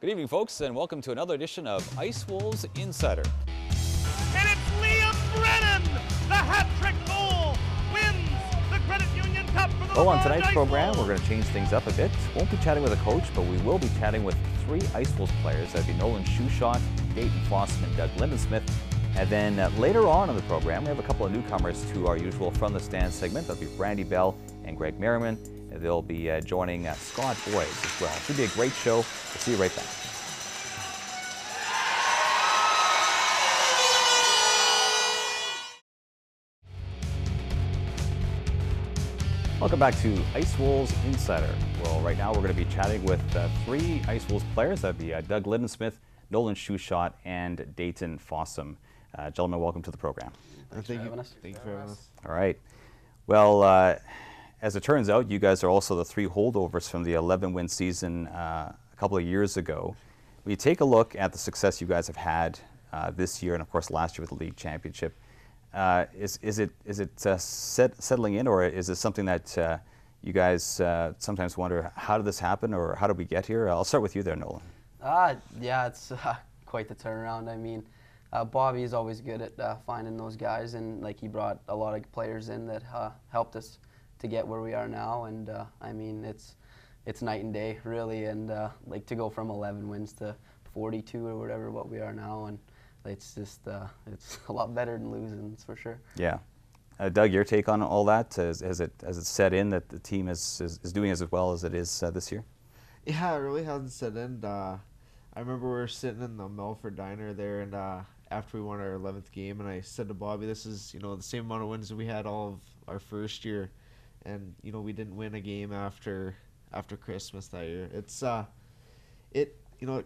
Good evening, folks, and welcome to another edition of Ice Wolves Insider. And it's Liam Brennan, the hat-trick goal, wins the Credit Union Cup for the Well, on Large tonight's Ice program, Wolves. we're going to change things up a bit. Won't be chatting with a coach, but we will be chatting with three Ice Wolves players. That'd be Souchotte, Dayton, Fossum, and Lindensmith. And then later on in the program, we have a couple of newcomers to our usual From the Stand segment. That'll be Brandi and Greg Merriman. And they'll be joining Scott Boys as well. Should be a great show. We'll see you right back. Welcome back to Ice Wolves Insider. Well, right now we're going to be chatting with three Ice Wolves players. That'd be Lindensmith, Souchotte, and Dayton Fossum. Gentlemen, welcome to the program. Thank you for having us. All right. Well, as it turns out, you guys are also the three holdovers from the 11-win season a couple of years ago. When you take a look at the success you guys have had this year, and of course last year with the league championship, is it settling in, or is it something that you guys sometimes wonder, how did this happen, or how did we get here? I'll start with you there, Nolan. Yeah, it's quite the turnaround. I mean, Bobby is always good at finding those guys, and like he brought a lot of players in that helped us to get where we are now. And I mean, it's night and day, really. And like to go from 11 wins to 42 or whatever what we are now, and it's just it's a lot better than losing, that's for sure. Yeah. Doug, your take on all that? Has it set in that the team is doing as well as it is this year? Yeah, it really hasn't set in. I remember we were sitting in the Melford Diner there, and after we won our 11th game, and I said to Bobby, this is, the same amount of wins that we had all of our first year, and, we didn't win a game after Christmas that year. It's, it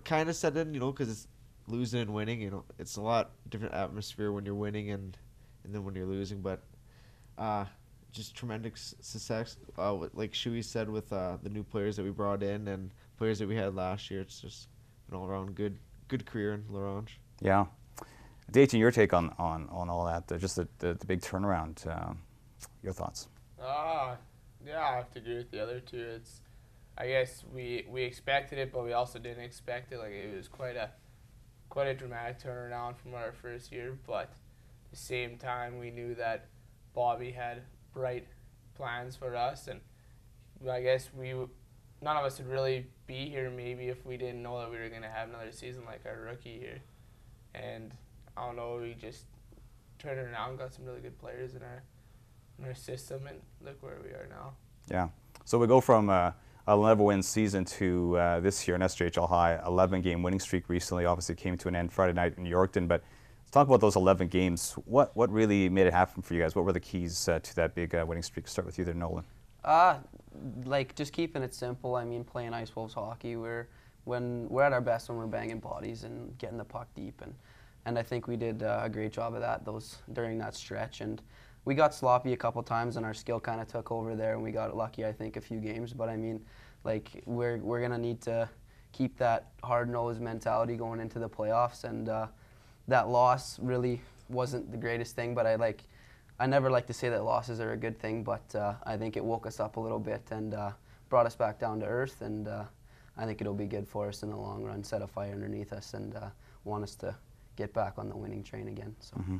kind of set in, because it's losing and winning, it's a lot different atmosphere when you're winning and then when you're losing, but just tremendous success, like Shuey said, with the new players that we brought in and players that we had last year. It's just an all-around good career in L'Orange. Yeah. Dayton, your take on all that, just the big turnaround, your thoughts? Yeah, I have to agree with the other two. It's, I guess we expected it, but we also didn't expect it. Like, it was quite a dramatic turnaround from our first year, but at the same time we knew that Bobby had bright plans for us, and I guess none of us would really be here maybe if we didn't know that we were going to have another season like our rookie year. And I don't know, we just turned it around, got some really good players in our system, and look where we are now. Yeah. So we go from an 11-win season to this year in SJHL High, 11-game winning streak recently. Obviously came to an end Friday night in Yorkton, but let's talk about those 11 games. What really made it happen for you guys? What were the keys to that big winning streak? Start with you there, Nolan. Like just keeping it simple. I mean, playing Ice Wolves hockey, we're at our best when we're banging bodies and getting the puck deep, and I think we did a great job of that during that stretch. And we got sloppy a couple times, and our skill kind of took over there, and we got lucky, I think, a few games. But I mean, like we're gonna need to keep that hard-nosed mentality going into the playoffs. And that loss really wasn't the greatest thing, but I never like to say that losses are a good thing, but I think it woke us up a little bit and brought us back down to earth. And I think it'll be good for us in the long run, set a fire underneath us, and want us to get back on the winning train again. So. Mm-hmm.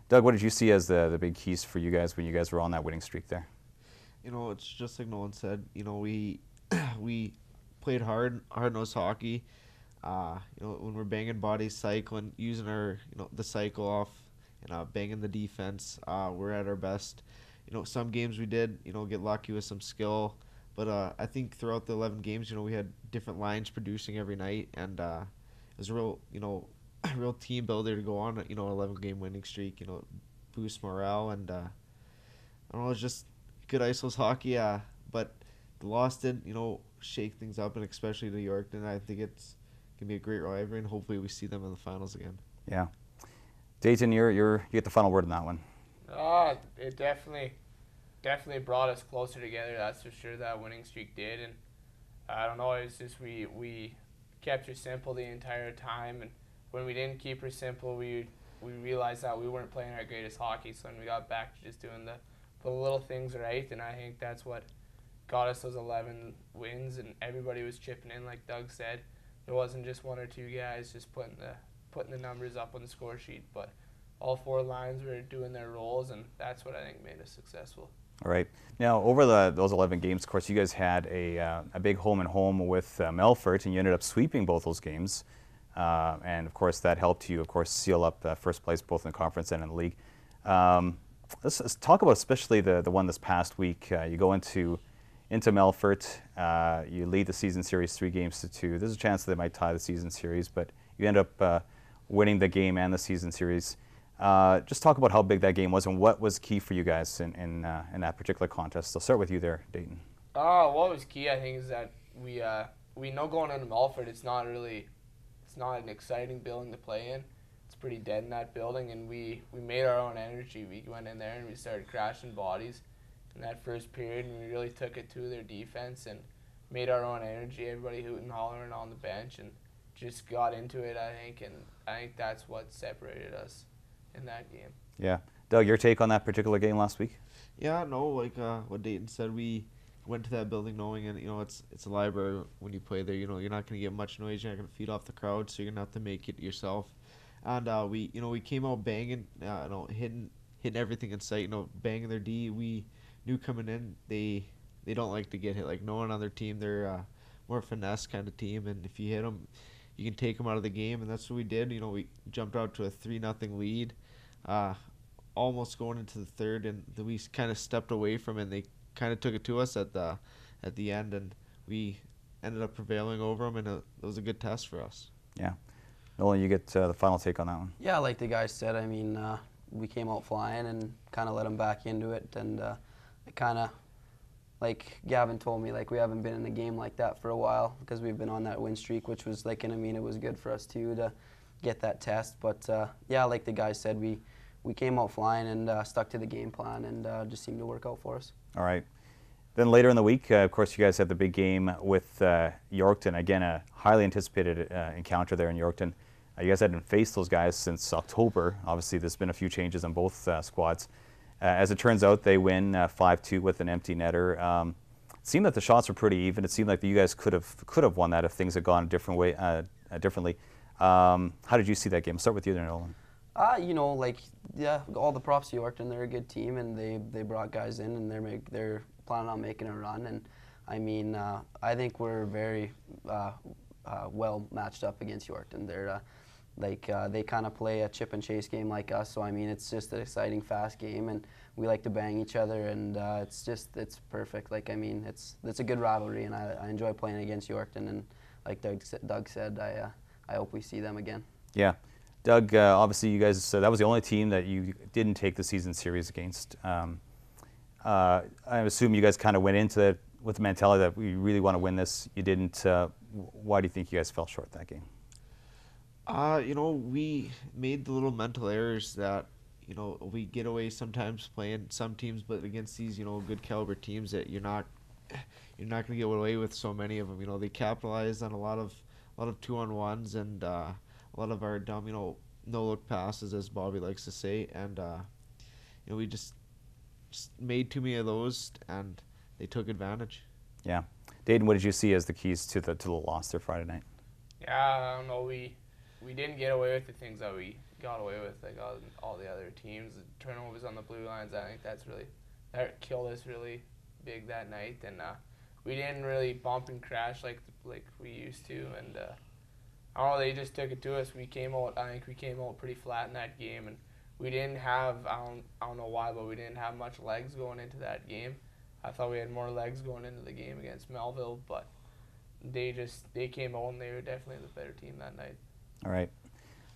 Doug, what did you see as the big keys for you guys when you guys were on that winning streak there? It's just like Nolan said. We played hard-nosed hockey. When we're banging bodies, cycling, using our the cycle off, and banging the defense, we're at our best. Some games we did get lucky with some skill, but I think throughout the 11 games, we had different lines producing every night, and it was a real a real team builder to go on an 11-game winning streak. Boost morale, and I don't know, it's just good Ice Wolves hockey. But the loss did shake things up, and especially to Yorkton. I think it's gonna be a great rivalry, and hopefully we see them in the finals again. Yeah. Dayton, you get the final word on that one. It definitely brought us closer together, that's for sure. That winning streak did, and I don't know, it's just we kept her simple the entire time, and when we didn't keep her simple, we realized that we weren't playing our greatest hockey. So when we got back to just doing the little things right, and I think that's what got us those 11 wins, and everybody was chipping in, like Doug said. it wasn't just one or two guys just putting the numbers up on the score sheet, but all 4 lines were doing their roles, and that's what I think made us successful. All right. Now, over those 11 games, of course, you guys had a big home with Melfort, and you ended up sweeping both those games. And, of course, that helped you, of course, seal up first place both in the conference and in the league. Let's talk about especially the one this past week. You go into Melfort. You lead the season series 3-2. There's a chance that they might tie the season series, but you end up winning the game and the season series. Just talk about how big that game was and what was key for you guys in that particular contest. I'll start with you there, Dayton. What was key, I think, is that we know going into Melfort, it's not an exciting building to play in. It's pretty dead in that building, and we made our own energy. We went in there and we started crashing bodies in that first period, and we really took it to their defense and made our own energy. Everybody hooting and hollering on the bench and just got into it, I think, and I think that's what separated us in that game. Yeah. Doug, your take on that particular game last week? Yeah, no, like what Dayton said, we went to that building knowing, and it's a library. When you play there, you're not going to get much noise. You're not going to feed off the crowd, so you're going to have to make it yourself. And we came out banging, hitting everything in sight. Banging their D. We knew coming in they don't like to get hit. Like no one on their team, they're more finesse kind of team, and if you hit them, you can take them out of the game, and that's what we did. We jumped out to a 3-0 lead, almost going into the third, and then we kind of stepped away from it, and they kind of took it to us at the end, and we ended up prevailing over them, and it was a good test for us. Yeah. Nolan, you get the final take on that one. Yeah, like the guys said, I mean, we came out flying and kind of let them back into it, and it kind of, like Gavin told me, like we haven't been in a game like that for a while because we've been on that win streak, which was like, and I mean, it was good for us too to get that test. But yeah, like the guys said, we came out flying and stuck to the game plan, and just seemed to work out for us. All right. Then later in the week, of course, you guys had the big game with Yorkton. Again, a highly anticipated encounter there in Yorkton. You guys hadn't faced those guys since October. Obviously, there's been a few changes on both squads. As it turns out, they win 5-2 with an empty netter. It seemed that the shots were pretty even. It seemed like you guys could have won that if things had gone a different way, differently. How did you see that game? I'll start with you there, Nolan. Yeah, all the props to Yorkton. They're a good team, and they brought guys in, and they're planning on making a run. And I mean, I think we're very well matched up against Yorkton. They're they kind of play a chip and chase game like us, so I mean it's just an exciting, fast game, and we like to bang each other, and it's perfect. Like I mean, it's a good rivalry, and I enjoy playing against Yorkton, and like Doug said, I hope we see them again. Yeah, Doug. Obviously, you guys that was the only team that you didn't take the season series against. I assume you guys kind of went into it with the mentality that we really want to win this. You didn't. Why do you think you guys fell short that game? We made the little mental errors that, we get away sometimes playing some teams, but against these, good caliber teams that you're not going to get away with so many of them. They capitalized on a lot of 2-on-1s and a lot of our dumb, no-look passes, as Bobby likes to say, and we just made too many of those, and they took advantage. Yeah, Dayton, what did you see as the keys to the loss there Friday night? Yeah, I don't know. We didn't get away with the things that we got away with, like all the other teams. The turnovers on the blue lines, I think that killed us really big that night. And we didn't really bump and crash like we used to. And I don't know, they just took it to us. I think we came out pretty flat in that game, and we didn't have, I don't know why, but we didn't have much legs going into that game. I thought we had more legs going into the game against Melville, but they came out and they were definitely the better team that night. All right.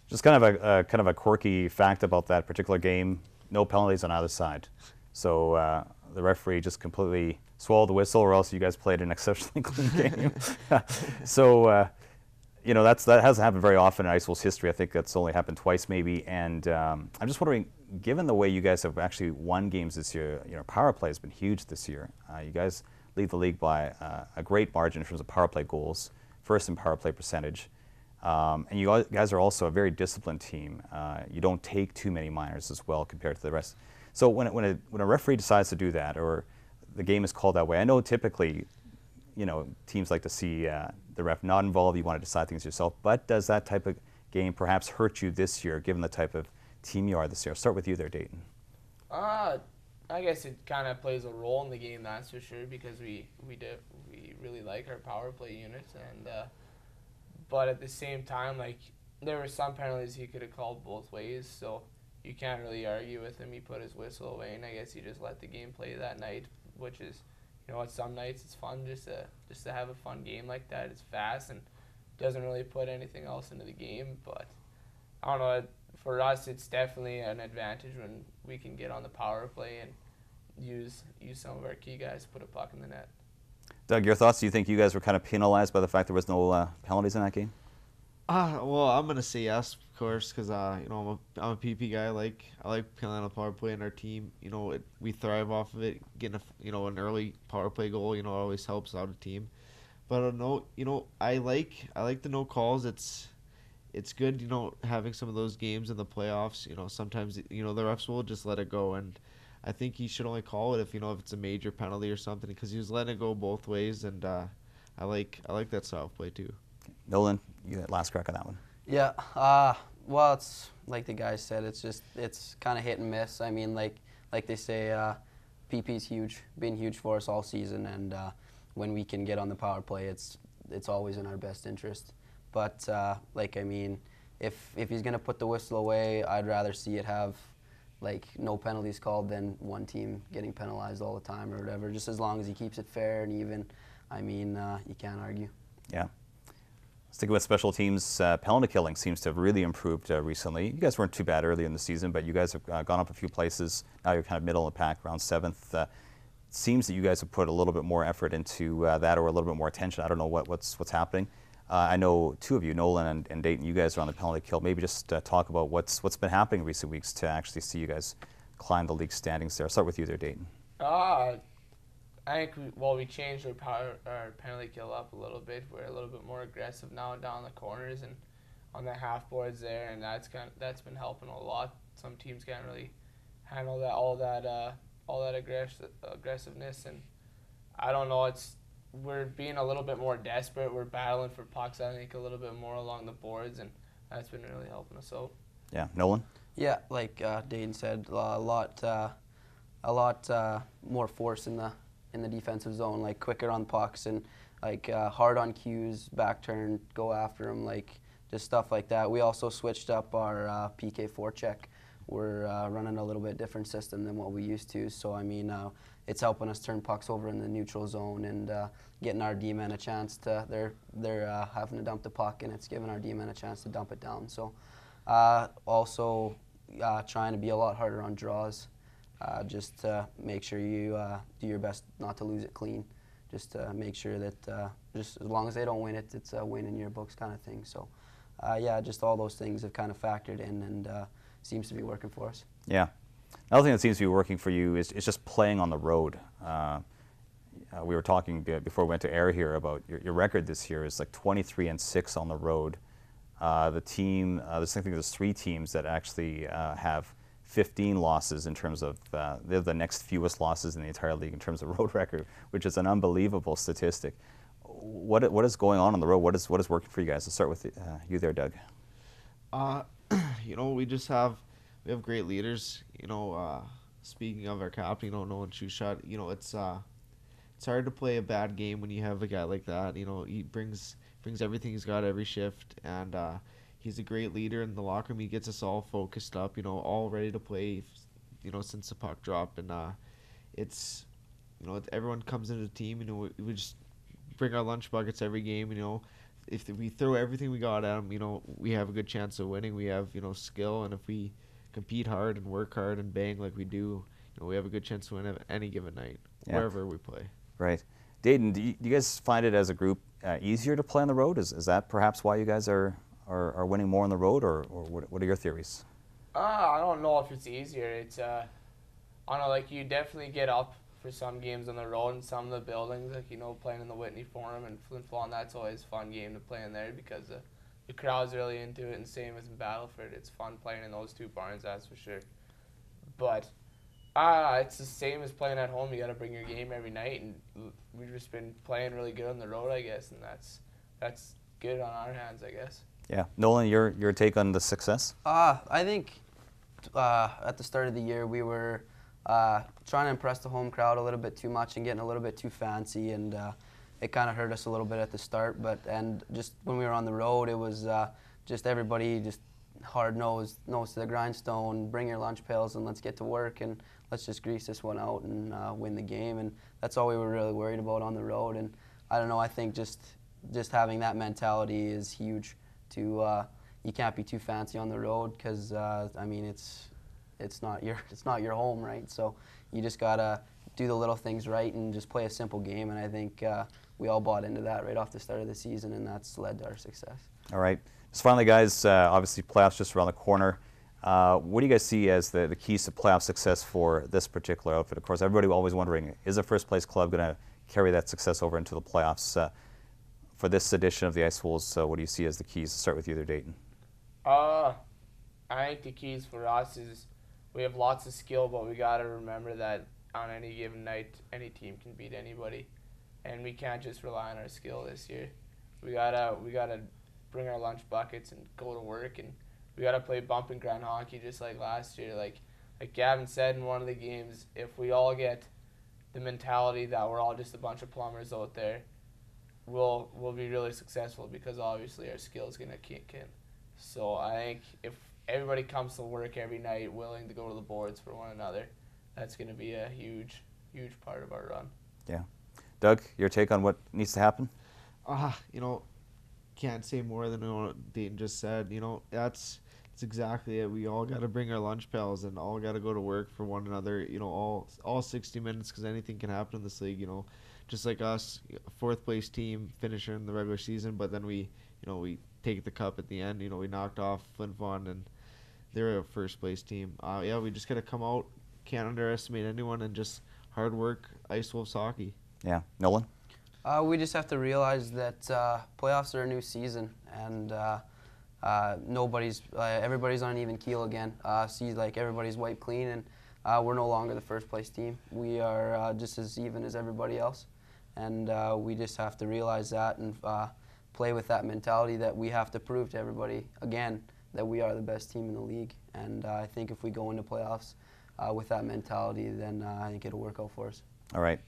Just kind of a quirky fact about that particular game, no penalties on either side. So the referee just completely swallowed the whistle, or else you guys played an exceptionally clean game. So, that hasn't happened very often in Ice Wolves history. I think that's only happened twice maybe. And I'm just wondering, given the way you guys have actually won games this year, power play has been huge this year. You guys lead the league by a great margin in terms of power play goals, first in power play percentage. And you guys are also a very disciplined team. You don't take too many minors as well compared to the rest. So when a referee decides to do that, or the game is called that way, I know typically, teams like to see the ref not involved, you want to decide things yourself. But does that type of game perhaps hurt you this year, given the type of team you are this year? I'll start with you there, Dayton. I guess it kind of plays a role in the game, that's for sure, because we really like our power play units, and but at the same time, like, there were some penalties he could have called both ways, so you can't really argue with him. He put his whistle away, and I guess he just let the game play that night, which is, you know, at some nights it's fun just to have a fun game like that. It's fast and doesn't really put anything else into the game, but I don't know. For us, it's definitely an advantage when we can get on the power play and use some of our key guys to put a puck in the net. Doug, your thoughts? Do you think you guys were kind of penalized by the fact there was no penalties in that game? Well, I'm gonna say yes, of course, because you know, I'm a PP guy. I like playing on the power play in our team. You know, we thrive off of it. Getting an early power play goal, you know, always helps out a team. But no, you know, I like the no calls. It's good, you know, having some of those games in the playoffs. You know, sometimes, you know, the refs will just let it go, and I think he should only call it if it's a major penalty or something, because he was letting it go both ways, and I like that style of play too. Nolan, you had last crack on that one. Yeah. Well, it's like the guys said. It's kind of hit and miss. I mean, like they say, PP's huge, been huge for us all season, and when we can get on the power play, it's always in our best interest. But I mean, if he's gonna put the whistle away, I'd rather see it have no penalties called than one team getting penalized all the time or whatever. Just as long as he keeps it fair and even, I mean, you can't argue. Yeah. Sticking with special teams, penalty killing seems to have really improved recently. You guys weren't too bad early in the season, but you guys have gone up a few places. Now you're kind of middle of the pack, around 7th. It seems that you guys have put a little bit more effort into that, or a little bit more attention. I don't know what's happening. I know two of you, Nolan and Dayton, you guys are on the penalty kill. Maybe just talk about what's been happening in recent weeks to actually see you guys climb the league standings there. I'll start with you there, Dayton. I think we changed our penalty kill up a little bit. We're a little bit more aggressive now down the corners and on the half boards there, and that's been helping a lot. Some teams can't really handle all that aggressiveness, and I don't know. We're being a little bit more desperate. We're battling for pucks, I think, a little bit more along the boards, and that's been really helping us out. Yeah, Nolan? Yeah, like Dayton said, a lot more force in the defensive zone, like quicker on pucks and hard on cues, back turn, go after them, just stuff like that. We also switched up our PK forecheck. We're running a little bit different system than what we used to, so I mean, it's helping us turn pucks over in the neutral zone and getting our D-men a chance to, they're having to dump the puck, and it's giving our D-men a chance to dump it down. So also trying to be a lot harder on draws, just to make sure you do your best not to lose it clean, just to make sure that just as long as they don't win it, it's a win in your books kind of thing. So yeah, just all those things have kind of factored in, and seems to be working for us. Yeah. Another thing that seems to be working for you is just playing on the road. We were talking before we went to air here about your record this year is 23-6 on the road. The team, I think there's 3 teams that actually have 15 losses in terms of, they're the next fewest losses in the entire league in terms of road record, which is an unbelievable statistic. What is going on the road? What is working for you guys? Let's start with you there, Doug. You know, we have great leaders. You know, speaking of our captain, Nolan Souchotte, you know, it's hard to play a bad game when you have a guy like that. You know, he brings everything he's got every shift, and he's a great leader in the locker room. He gets us all focused up, you know, all ready to play, you know, since the puck drop. And it's, you know, everyone comes into the team. You know, we just bring our lunch buckets every game. You know, if we throw everything we got at them, you know, we have a good chance of winning. We have, you know, skill, and if we compete hard and work hard and bang like we do, you know, we have a good chance to win any given night, wherever we play. Right. Dayton, do you guys find it as a group easier to play on the road? Is that perhaps why you guys are winning more on the road, or what are your theories? I don't know if it's easier. It's I don't know, you definitely get up for some games on the road and some of the buildings, you know, playing in the Whitney Forum and Flin Flon. That's always a fun game to play in there because the crowd's really into it, and same as in Battleford. It's fun playing in those 2 barns, that's for sure. But it's the same as playing at home. You got to bring your game every night, and we've just been playing really good on the road, I guess, and that's good on our hands, I guess. Yeah. Nolan, your take on the success? I think at the start of the year we were trying to impress the home crowd a little bit too much and getting a little bit too fancy, and it kind of hurt us a little bit at the start. And just when we were on the road, it was just everybody just hard nose to the grindstone, bring your lunch pails and let's get to work and let's just grease this one out and win the game. And that's all we were really worried about on the road. And I don't know, I think just having that mentality is huge. You can't be too fancy on the road because I mean it's not your home, right? So you just gotta do the little things right and just play a simple game. And I think we all bought into that right off the start of the season, and that's led to our success. All right. Just finally, guys, obviously playoffs just around the corner. What do you guys see as the keys to playoff success for this particular outfit? Of course, everybody always wondering, is a first-place club going to carry that success over into the playoffs? For this edition of the Ice Wolves, what do you see as the keys? To start with you there, Dayton. I think the keys for us is we have lots of skill, but we got to remember that on any given night, any team can beat anybody, and we can't just rely on our skill this year. We gotta bring our lunch buckets and go to work, and we gotta play bump and grind hockey just like last year. Like Gavin said in one of the games, if we all get the mentality that we're all just a bunch of plumbers out there, we'll be really successful because obviously our skill is gonna kick in. So I think if everybody comes to work every night willing to go to the boards for one another, that's gonna be a huge part of our run. Yeah. Doug, your take on what needs to happen? You know, can't say more than what Dayton just said. You know, that's exactly it. We all got to bring our lunch pails and all got to go to work for one another. You know, all 60 minutes, because anything can happen in this league. You know, just like us, fourth place team finisher in the regular season, but then we take the cup at the end. You know, we knocked off Flint Vaughan and they're a first place team. Yeah, we just got to come out. Can't underestimate anyone, and just hard work, Ice Wolves hockey. Yeah. Nolan? We just have to realize that playoffs are a new season, and everybody's on an even keel again. Everybody's wiped clean, and we're no longer the first place team. We are just as even as everybody else, and we just have to realize that and play with that mentality that we have to prove to everybody again that we are the best team in the league. And I think if we go into playoffs with that mentality, then I think it'll work out for us. All right.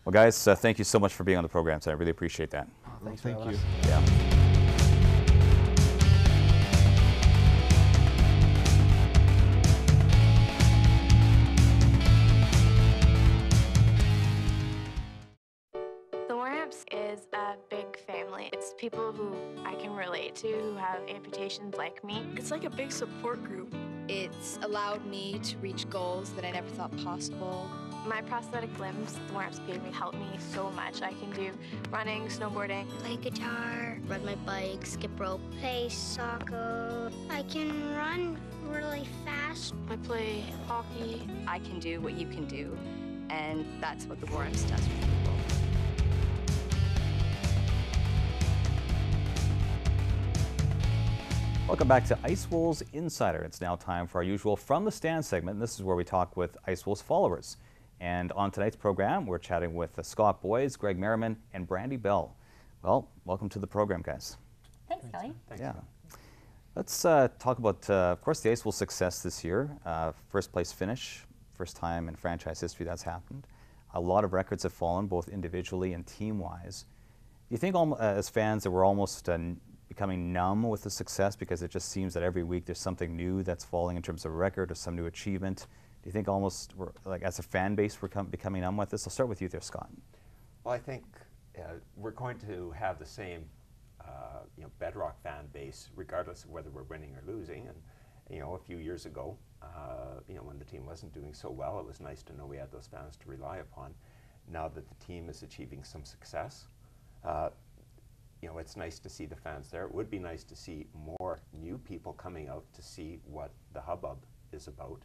Well, guys, thank you so much for being on the program today. I really appreciate that. Thanks for having you. us. Yeah. Is a big family. It's people who I can relate to who have amputations like me. It's like a big support group. It's allowed me to reach goals that I never thought possible. My prosthetic limbs, the Warm-Ups gave me, helped me so much. I can do running, snowboarding, play guitar, ride my bike, skip rope, play soccer. I can run really fast. I play hockey. I can do what you can do, and that's what the Warm-Ups does for people. Welcome back to Ice Wolves Insider. It's now time for our usual From the Stand segment. This is where we talk with Ice Wolves followers. And on tonight's program, we're chatting with the Scott boys, Greg Merriman and Brandi Bell. Well, welcome to the program, guys. Thanks, Kelly. Yeah. Let's talk about, of course, the Ice Wolves' success this year. First place finish, first time in franchise history that's happened. A lot of records have fallen, both individually and team-wise. Do you think, as fans, that we're almost becoming numb with the success because it just seems that every week there's something new that's falling in terms of a record or some new achievement? Do you think almost, like as a fan base, we're becoming numb with this? I'll start with you there, Scott. Well, I think we're going to have the same bedrock fan base regardless of whether we're winning or losing. And a few years ago, when the team wasn't doing so well, it was nice to know we had those fans to rely upon. Now that the team is achieving some success, it's nice to see the fans there. It would be nice to see more new people coming out to see what the hubbub is about.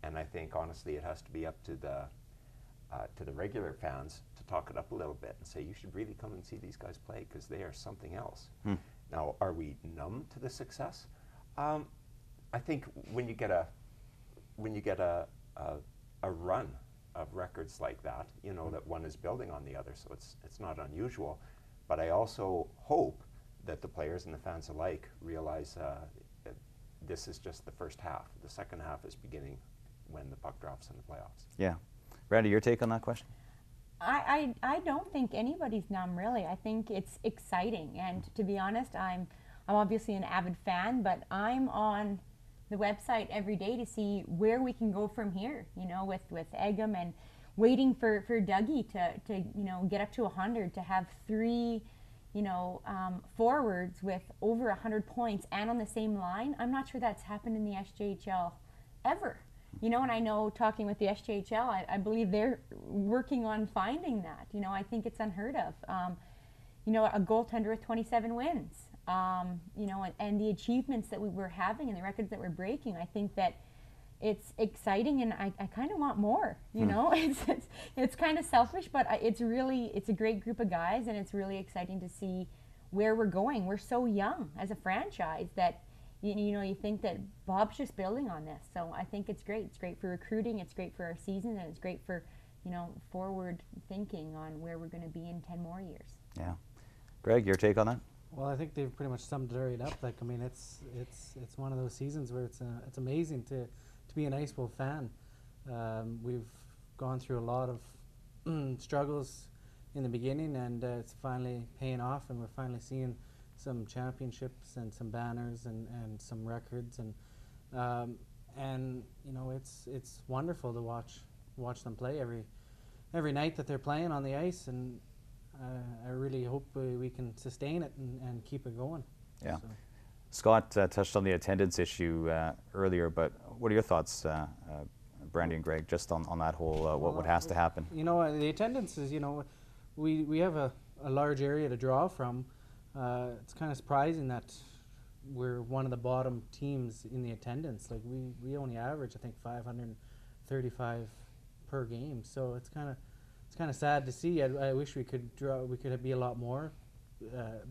And I think, honestly, it has to be up to the regular fans to talk it up a little bit and say, you should really come and see these guys play because they are something else. Now, are we numb to the success? I think when you get a run of records like that, that one is building on the other, so it's not unusual. But I also hope that the players and the fans alike realize that this is just the first half. The second half is beginning when the puck drops in the playoffs. Yeah. Brandi, your take on that question? I don't think anybody's numb, really. I think it's exciting, and to be honest, I'm obviously an avid fan, but I'm on the website every day to see where we can go from here, you know, with Egham, and waiting for Dougie to you know, get up to 100, to have 3, you know, forwards with over 100 points and on the same line. I'm not sure that's happened in the SJHL ever. You know, and I know, talking with the SJHL, I believe they're working on finding that. You know, I think it's unheard of. You know, a goaltender with 27 wins. You know, and the achievements that we were having and the records that we're breaking. I think that it's exciting, and I kind of want more. You know, it's kind of selfish, but it's a great group of guys, and it's really exciting to see where we're going. We're so young as a franchise that, you know, you think that Bob's just building on this. So I think it's great. It's great for recruiting. It's great for our season, and it's great for, you know, forward thinking on where we're going to be in 10 more years. Yeah. Greg, your take on that? Well, I think they've pretty much summed it right up. Like, I mean, it's one of those seasons where it's amazing to be an Ice Wolf fan. We've gone through a lot of struggles in the beginning, and it's finally paying off, and we're finally seeing some championships and some banners and some records, and you know, it's wonderful to watch them play every night that they're playing on the ice, and I really hope we can sustain it and keep it going. Yeah. So. Scott touched on the attendance issue earlier, but what are your thoughts, Brandi and Greg, just on that whole what has to happen? You know, the attendance is, you know, we have a large area to draw from. It's kind of surprising that we're one of the bottom teams in the attendance. Like, we only average, I think, 535 per game. So it's kind of sad to see. I wish we could be a lot more.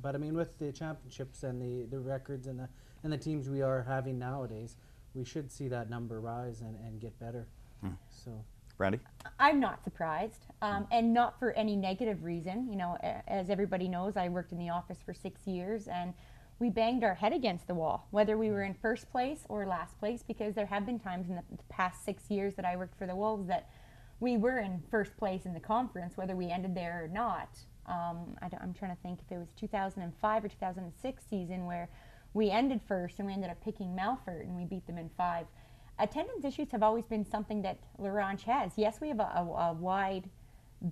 But I mean, with the championships and the records and the teams we are having nowadays, we should see that number rise and get better. So. Brandi? I'm not surprised, and not for any negative reason. You know, as everybody knows, I worked in the office for 6 years, and we banged our head against the wall, whether we were in first place or last place, because there have been times in the past 6 years that I worked for the Wolves that we were in first place in the conference, whether we ended there or not. I'm trying to think if it was 2005 or 2006 season where we ended first and we ended up picking Melfort and we beat them in 5. Attendance issues have always been something that Laurent has. Yes, we have a wide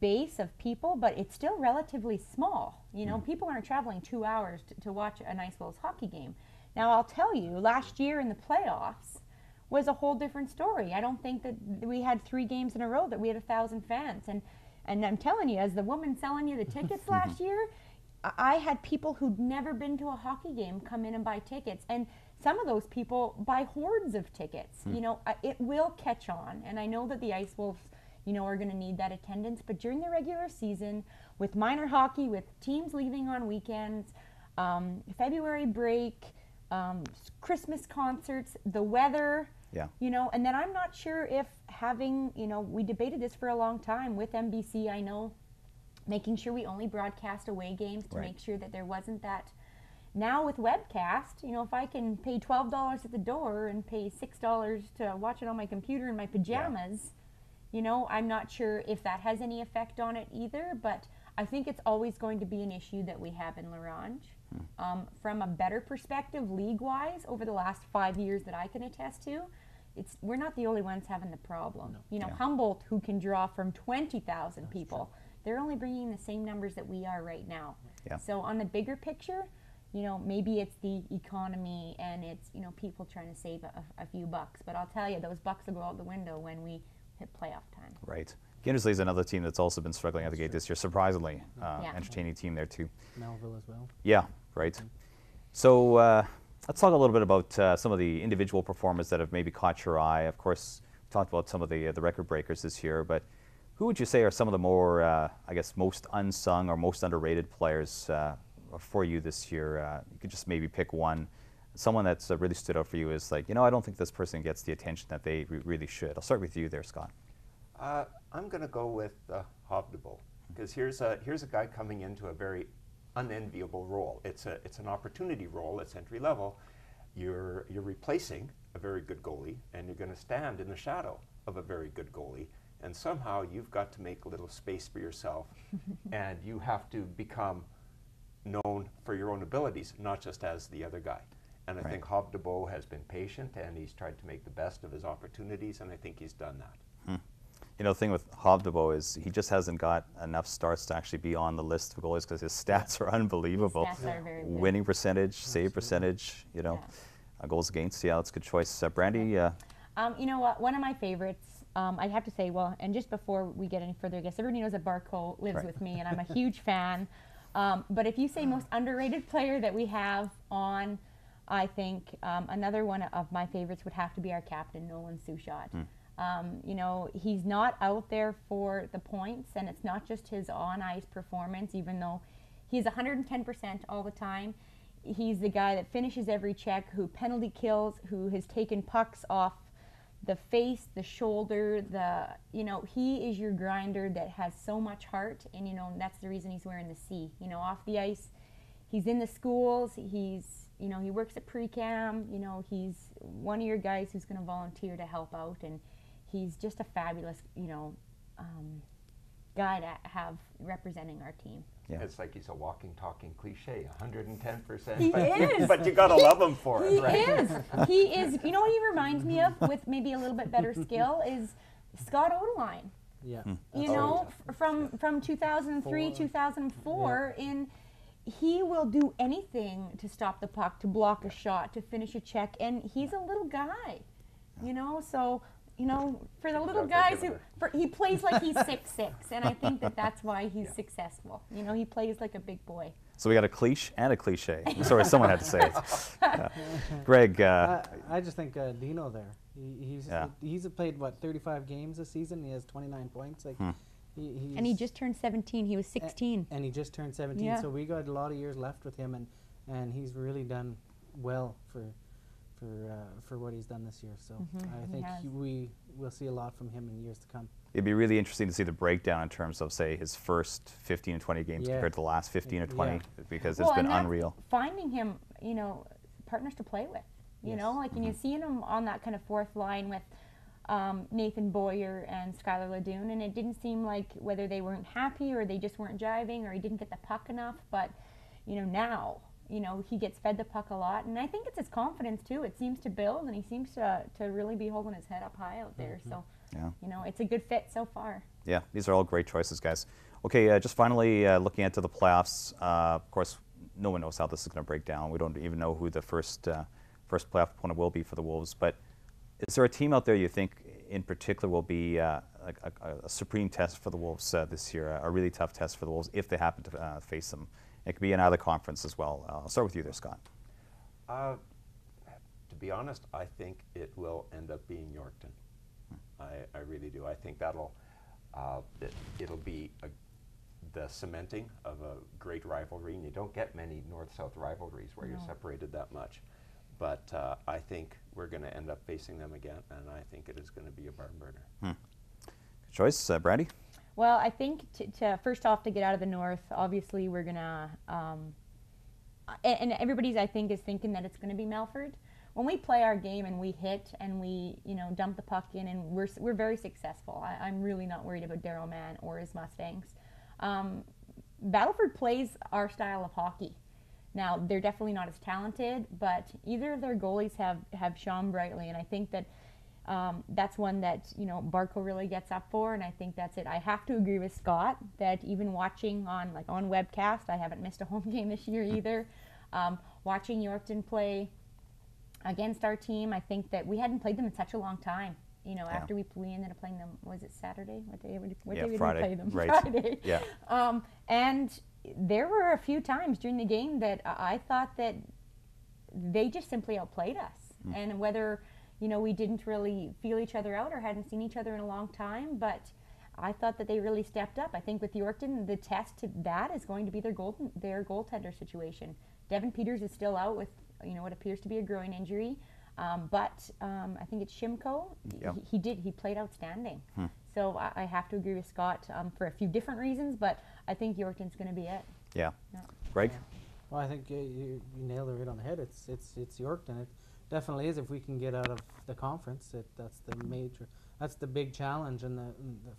base of people, but it's still relatively small. You know, people aren't traveling 2 hours to watch an Ice Wolves hockey game. Now, I'll tell you, last year in the playoffs was a whole different story. I don't think that we had 3 games in a row that we had 1,000 fans. And I'm telling you, as the woman selling you the tickets last year, I had people who'd never been to a hockey game come in and buy tickets. And some of those people buy hordes of tickets. You know, it will catch on. And I know that the Ice Wolves, you know, are going to need that attendance. But during the regular season, with minor hockey, with teams leaving on weekends, February break, Christmas concerts, the weather, you know, and then I'm not sure if having, you know, we debated this for a long time with NBC, I know, making sure we only broadcast away games to make sure that there wasn't that. Now with webcast, you know, if I can pay $12 at the door and pay $6 to watch it on my computer in my pajamas, you know, I'm not sure if that has any effect on it either, but I think it's always going to be an issue that we have in La Ronge. From a better perspective, league-wise, over the last 5 years that I can attest to, we're not the only ones having the problem. You know, Humboldt, who can draw from 20,000 people, they're only bringing the same numbers that we are right now. So on the bigger picture, you know, maybe it's the economy and it's, you know, people trying to save a few bucks. But I'll tell you, those bucks will go out the window when we hit playoff time. Right. Kindersley is another team that's also been struggling out the gate this year. Surprisingly, entertaining team there too. Melville as well. Yeah, right. So let's talk a little bit about some of the individual performers that have maybe caught your eye. Of course, we talked about some of the record breakers this year, but who would you say are some of the more, I guess, most unsung or most underrated players for you this year? You could just maybe pick one. Someone that's really stood out for you is like, you know, I don't think this person gets the attention that they really should. I'll start with you there, Scott. I'm going to go with Hobdable, because here's a guy coming into a very unenviable role. It's an opportunity role. It's entry level. You're replacing a very good goalie, and you're going to stand in the shadow of a very good goalie. And somehow you've got to make a little space for yourself, and you have to become known for your own abilities, not just as the other guy. And I think Hob DeBow has been patient, and he's tried to make the best of his opportunities, and I think he's done that. You know, the thing with Hob DeBow is he just hasn't got enough starts to actually be on the list of goalies because his stats are unbelievable. His stats are very good. Winning percentage, save percentage, you know, goals against. Yeah, that's a good choice. Brandi? You know what? One of my favorites, I have to say, well, and just before we get any further, I guess everybody knows that Barco lives with me, and I'm a huge fan. But if you say most underrated player that we have on, I think another one of my favorites would have to be our captain, Nolan Souchotte. You know, he's not out there for the points, and it's not just his on-ice performance, even though he's 110% all the time. He's the guy that finishes every check, who penalty kills, who has taken pucks off the face, the shoulder, you know, he is your grinder that has so much heart, and, you know, that's the reason he's wearing the C. You know, off the ice, he's in the schools, you know, he works at pre-cam, you know, he's one of your guys who's going to volunteer to help out, and he's just a fabulous, you know, guy to have representing our team. Yeah. It's like he's a walking, talking cliche, 110%. He is. But you gotta love him for it, right? He is. You know what he reminds me of, with maybe a little bit better skill, is Scott Odeline. Yeah. You know, from 2003, 2004, and he will do anything to stop the puck, to block a shot, to finish a check, and he's a little guy. You know, so. You know, for the little guys he plays like he's 6'6", and I think that's why he's successful. You know, he plays like a big boy. So we got a cliche and a cliche. Sorry, someone had to say it. Greg? I just think Dino there. He's played, what, 35 games this season? He has 29 points. Like, and he just turned 17. He was 16. And he just turned 17, so we got a lot of years left with him, and he's really done well for what he's done this year. So I think we will see a lot from him in years to come. It'd be really interesting to see the breakdown in terms of, say, his first 15 and 20 games compared to the last 15 or 20, because it's been unreal. Finding him, you know, partners to play with, you know, like, and you see him on that kind of fourth line with Nathan Boyer and Skylar Ledoux, and it didn't seem like whether they weren't happy or they just weren't jiving or he didn't get the puck enough, but, you know, now, you know, he gets fed the puck a lot, and I think it's his confidence too. It seems to build, and he seems to really be holding his head up high out there. So, you know, it's a good fit so far. Yeah, these are all great choices, guys. Okay, just finally looking into the playoffs. Of course, no one knows how this is going to break down. We don't even know who the first playoff opponent will be for the Wolves. But is there a team out there you think in particular will be a supreme test for the Wolves this year, a really tough test for the Wolves if they happen to face them? It could be in either conference as well. I'll start with you there, Scott. To be honest, I think it will end up being Yorkton. I really do. I think that'll it'll be the cementing of a great rivalry, and you don't get many north-south rivalries where you're separated that much. But I think we're going to end up facing them again, and I think it is going to be a barn burner. Good choice. Brandi? Well, I think to first off, to get out of the north, obviously we're going to, and everybody's, I think, is thinking that it's going to be Melford. When we play our game and we hit and we, you know, dump the puck in, and we're very successful. I'm really not worried about Darryl Mann or his Mustangs. Battleford plays our style of hockey. Now, they're definitely not as talented, but either of their goalies have shone brightly, and I think that that's one that, you know, Barco really gets up for, and I think that's it. I have to agree with Scott that even watching on webcast, I haven't missed a home game this year either. Watching Yorkton play against our team, I think that we hadn't played them in such a long time. You know, after we ended up playing them, was it Saturday? What day did we play them? Right. Friday. Yeah. And there were a few times during the game that I thought that they just simply outplayed us. And whether, you know, we didn't really feel each other out or hadn't seen each other in a long time, but I thought that they really stepped up. I think with Yorkton, the test to that is going to be their goaltender situation. Devin Peters is still out with, you know, what appears to be a groin injury. But I think it's Shimko. Yep. He played outstanding. So I have to agree with Scott for a few different reasons, but I think Yorkton's going to be it. Yeah. Greg? Well, I think you nailed it right on the head. It's Yorkton. It definitely is. If we can get out of the conference, that's the big challenge, and the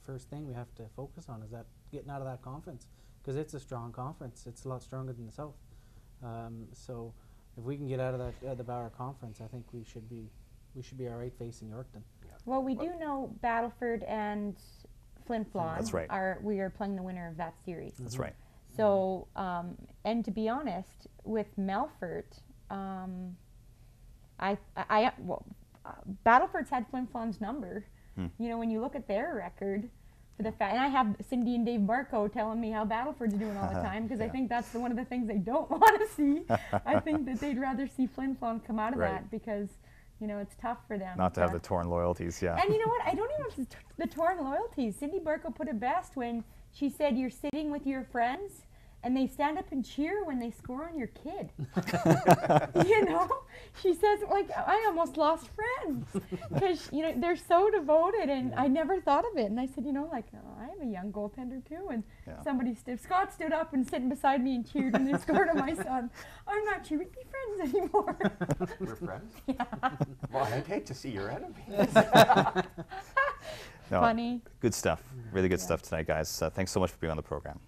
first thing we have to focus on is that getting out of that conference, because it's a strong conference. It's a lot stronger than the South. So if we can get out of the Bauer Conference, I think we should be all right facing Yorkton. Well, we do know Battleford and Flin Flon. That's right. We are playing the winner of that series. That's right. So, and to be honest, with Melfort, Battleford's had Flin Flon's number. You know, when you look at their record, for the fact, and I have Cindy and Dave Barco telling me how Battleford's doing all the time, because I think that's one of the things they don't want to see. I think that they'd rather see Flin Flon come out of that, because, you know, it's tough for them. Not to have the torn loyalties, yeah. And you know what? I don't even know if it's the torn loyalties. Cindy Barco put it best when she said, you're sitting with your friends and they stand up and cheer when they score on your kid. You know? She says, like, I almost lost friends because, you know, they're so devoted, and I never thought of it. And I said, you know, like, oh, I have a young goaltender too. And Scott stood up and sitting beside me and cheered when they scored on my son. I'm not sure we'd be friends anymore. We're friends? Yeah. Well, I'd hate to see your enemy. No, funny. Good stuff. Really good stuff tonight, guys. Thanks so much for being on the program.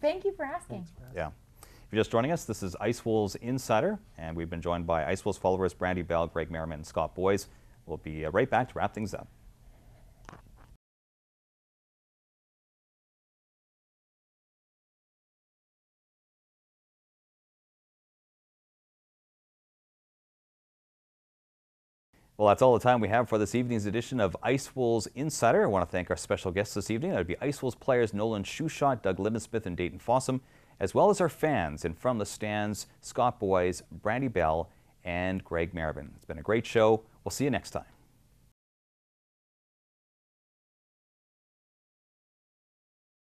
Thank you for asking. Yeah. If you're just joining us, this is Ice Wolves Insider, and we've been joined by Ice Wolves followers Brandi Bell, Greg Merriman, and Scott Boys. We'll be right back to wrap things up. Well, that's all the time we have for this evening's edition of Ice Wolves Insider. I want to thank our special guests this evening. That would be Ice Wolves Players-Nolan Souchotte, Doug Lindensmith, and Dayton Fossum, as well as our fans and from the stands, Scott Boys, Brandi Bell, and Greg Merriman. It's been a great show. We'll see you next time.